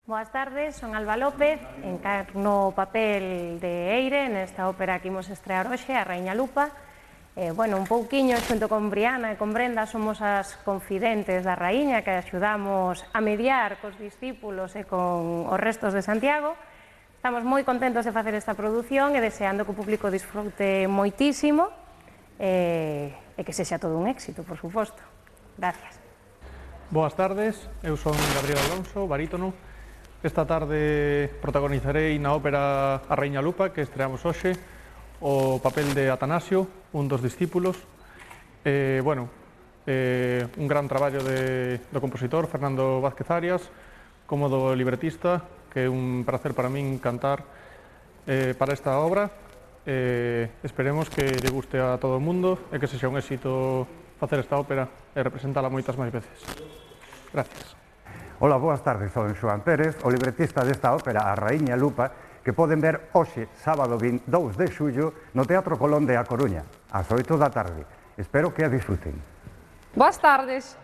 Boas tardes, son Alba López, encarno o papel de Eire nesta ópera que imos estrear hoxe, A Raíña Lupa. Un pouquiño, xunto con Briana e con Brenda, somos as confidentes da Raíña que axudamos a mediar cos discípulos e con os restos de Santiago. Estamos moi contentos de facer esta produción e deseando que o público disfrute moitísimo e que sexa todo un éxito, por suposto. Gracias. Boas tardes, eu son Gabriel Alonso, barítono. Esta tarde protagonizarei na ópera A Raíña Lupa, que estreamos hoxe, o papel de Atanasio, un dos discípulos. Un gran traballo do compositor Fernando Vázquez Arias, como do libretista, que é un placer para min cantar para esta obra. Esperemos que lle guste a todo o mundo e que sexa un éxito facer esta ópera e representala moitas máis veces. Gracias. Ola, boas tardes, son Xoán Pérez, o libretista desta ópera A Raíña Lupa, que poden ver hoxe, sábado 22 de xullo, no Teatro Colón de A Coruña, ás 8 da tarde. Espero que a disfruten. Boas tardes,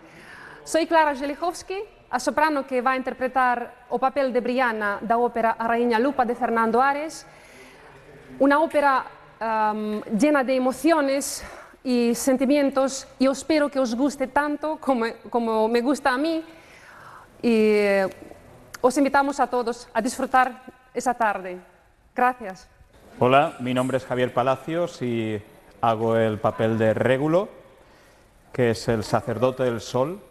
soy Clara Jelichowski, a soprano que va a interpretar o papel de Briana da ópera A Raíña Lupa de Fernando Ares, una ópera llena de emociones y sentimientos, y espero que os guste tanto como me gusta a mí. Y os invitamos a todos a disfrutar esa tarde. Gracias. Hola, mi nombre es Javier Palacios y hago el papel de Régulo, que es el sacerdote del sol,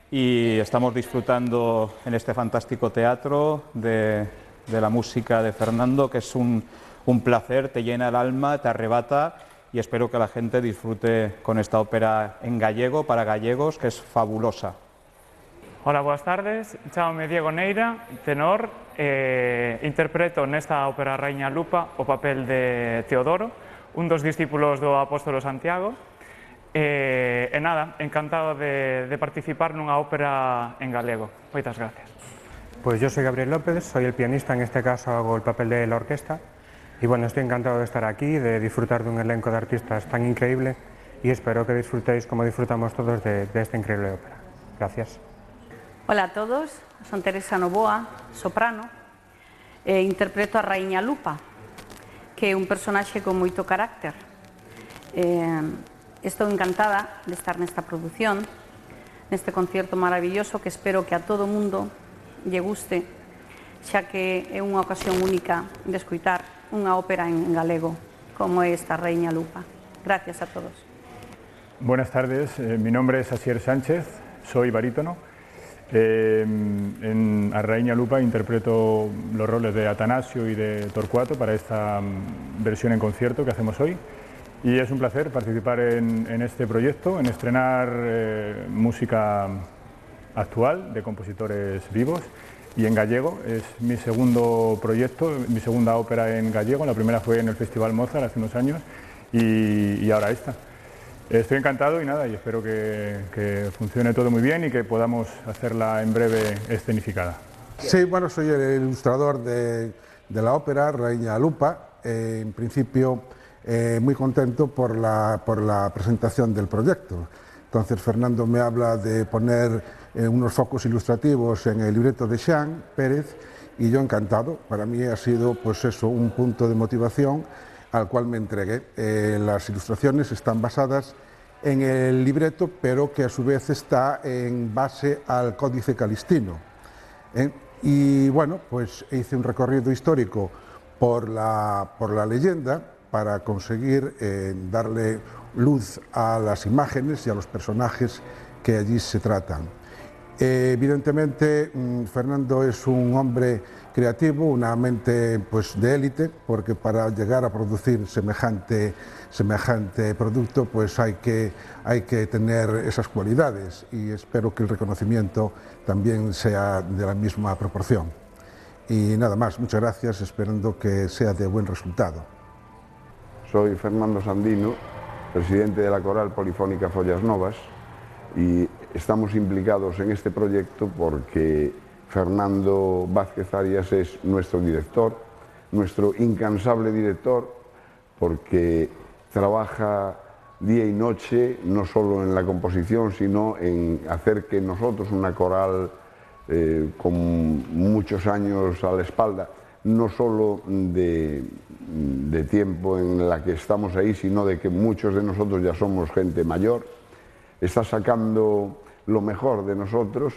y estamos disfrutando en este fantástico teatro de la música de Fernando, que es un placer, te llena el alma, te arrebata, y espero que la gente disfrute con esta ópera en gallego, para gallegos, que es fabulosa. Hola, boas tardes. Chámame Diego Neira, tenor, interpreto nesta ópera Raíña Lupa o papel de Teodoro, un dos discípulos do apóstolo Santiago. Encantado de participar nunha ópera en galego. Moitas gracias. Pues yo soy Gabriel López, soy el pianista, en este caso hago el papel de la orquesta. Y bueno, estoy encantado de estar aquí, de disfrutar de un elenco de artistas tan increíble y espero que disfrutéis como disfrutamos todos de esta increíble ópera. Gracias. Hola a todos, son Teresa Novoa, soprano, e interpreto a Raíña Lupa, que é un personaxe con moito carácter. Estou encantada de estar nesta produción, neste concierto maravilloso que espero que a todo mundo lle guste, xa que é unha ocasión única de escoitar unha ópera en galego, como é esta Raíña Lupa. Gracias a todos. Buenas tardes, mi nombre es Asier Sánchez, soy barítono. En A Raíña Lupa interpreto los roles de Atanasio y de Torcuato para esta versión en concierto que hacemos hoy, y es un placer participar en este proyecto, en estrenar música actual de compositores vivos y en gallego. Es mi segundo proyecto, mi segunda ópera en gallego. La primera fue en el Festival Mozart hace unos años y ahora esta. Estoy encantado y nada, y espero que funcione todo muy bien y que podamos hacerla en breve escenificada. Sí, bueno, soy el ilustrador de la ópera Raíña Lupa. En principio, muy contento por la presentación del proyecto. Entonces, Fernando me habla de poner unos focos ilustrativos en el libreto de Xoán Pérez y yo encantado. Para mí ha sido, pues eso, un punto de motivación al cual me entregué. Las ilustraciones están basadas en el libreto, pero que a su vez está en base al Códice Calistino. Y bueno, pues hice un recorrido histórico por la leyenda para conseguir darle luz a las imágenes y a los personajes que allí se tratan. Evidentemente, Fernando es un hombre creativo, una mente pues de élite, porque para llegar a producir semejante producto pues hay que tener esas cualidades, y espero que el reconocimiento también sea de la misma proporción. Y nada más, muchas gracias, esperando que sea de buen resultado. Soy Fernando Sandino, presidente de la Coral Polifónica Follas Novas, y estamos implicados en este proyecto porque Fernando Vázquez Arias es nuestro director, nuestro incansable director, porque trabaja día y noche, no solo en la composición, sino en hacer que nosotros, una coral con muchos años a la espalda, no solo de tiempo en la que estamos ahí, sino de que muchos de nosotros ya somos gente mayor, está sacando lo mejor de nosotros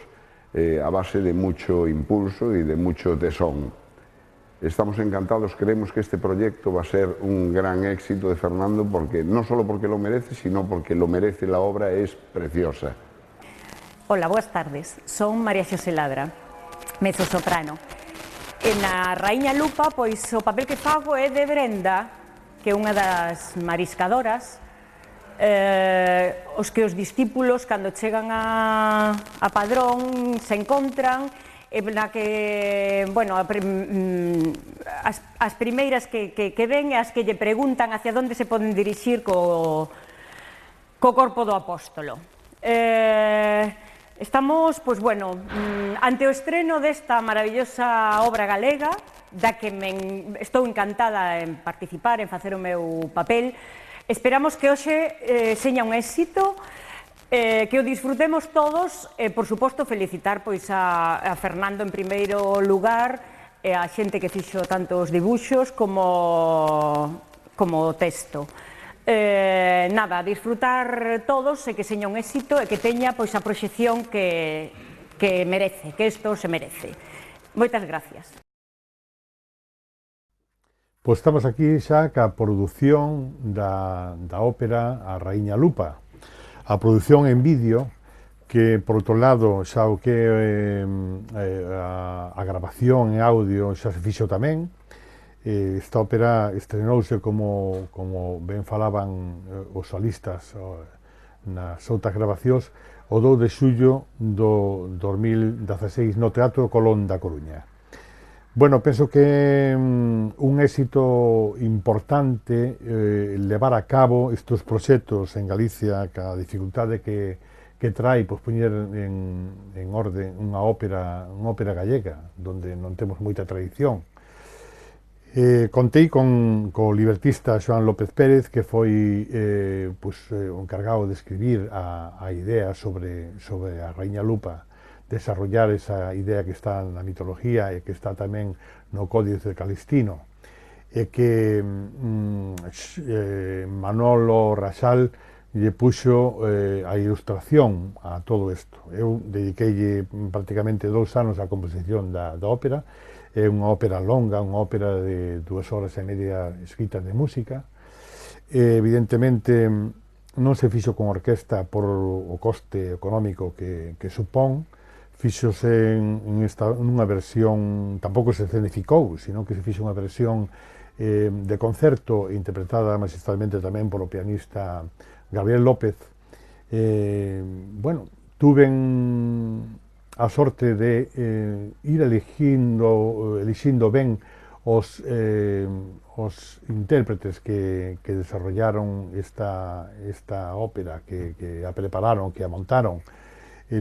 a base de mucho impulso y de mucho tesón. Estamos encantados, creemos que este proyecto va a ser un gran éxito de Fernando, porque no solo porque lo merece, sino porque lo merece, la obra es preciosa. Ola, boas tardes. Son María Xosé Ladra, mezzosoprano. Na Raíña Lupa, pois o papel que fago é de Brenda, que é unha das mariscadoras, os que os discípulos, cando chegan a Padrón, se encontran, na que, bueno, as primeiras que ven e as que lle preguntan hacia onde se poden dirixir co corpo do apóstolo. Estamos, pois, bueno, ante o estreno desta maravillosa obra galega, da que estou encantada en participar, en facer o meu papel. Esperamos que hoxe seña un éxito, que o disfrutemos todos, e, por suposto, felicitar pois a Fernando en primeiro lugar, e a xente que fixo tanto os dibuxos como o texto. Nada, disfrutar todos e que seña un éxito e que teña pois a proxección que merece, que isto se merece. Moitas gracias. Pois estamos aquí xa ca produción da ópera A Raíña Lupa. A produción en vídeo, que, por outro lado, xa o que a grabación en audio xa se fixo tamén. Esta ópera estrenouse, como ben falaban os solistas nas outras grabacións, o 2 de xullo do 2016 no Teatro Colón da Coruña. Bueno, penso que é un éxito importante levar a cabo estes proxectos en Galicia, ca dificultade que trae poñer en orde unha ópera gallega, onde non temos moita tradición. Contei co libretista Xoán López Pérez, que foi o encargado de escribir a idea sobre a Raíña Lupa, desarrollar esa idea que está na mitología e que está tamén no Códice Calistino, e que Manolo Rachal lle puxo a ilustración a todo isto. Eu dediqueille prácticamente 2 anos á composición da ópera. É unha ópera longa, unha ópera de 2 horas e media escrita de música. Evidentemente non se fixo con orquesta por o coste económico que supón. Fixose nunha versión, tampouco se escenificou, sino que se fixo unha versión de concerto interpretada magistralmente tamén polo pianista Gabriel López. Bueno, tuven a sorte de ir elixindo ben os intérpretes que desarrollaron esta ópera, que a prepararon, que a montaron.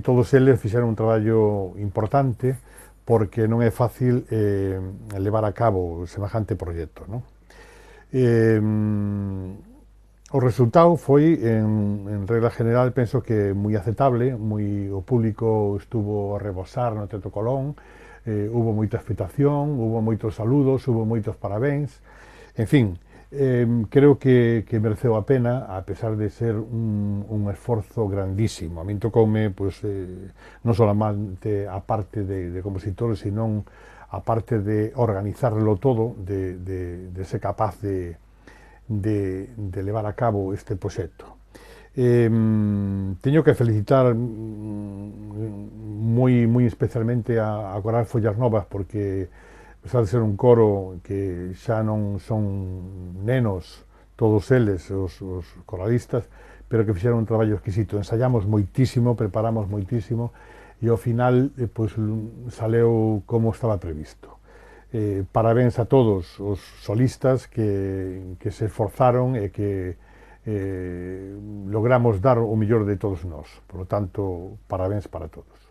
Todos eles fixeron un traballo importante, porque non é fácil levar a cabo semejante proxecto. O resultado foi, en regla general, penso que moi aceptable, o público estuvo a rebosar no Teatro Colón, hubo moita expectación, hubo moitos saludos, hubo moitos parabéns, en fin, creo que mereceu a pena, a pesar de ser un esforzo grandísimo. A min tocoume, non solamente a parte de compositor, sino a parte de organizarlo todo, de ser capaz de levar a cabo este proxecto. Teño que felicitar moi especialmente a Coral Follas Novas, porque a pesar de ser un coro que xa non son nenos todos eles, os coralistas, pero que fixeron un traballo exquisito. Ensayamos moitísimo, preparamos moitísimo, e ao final saleu como estaba previsto. Parabéns a todos os solistas que se esforzaron e que logramos dar o mellor de todos nós. Por lo tanto, parabéns para todos.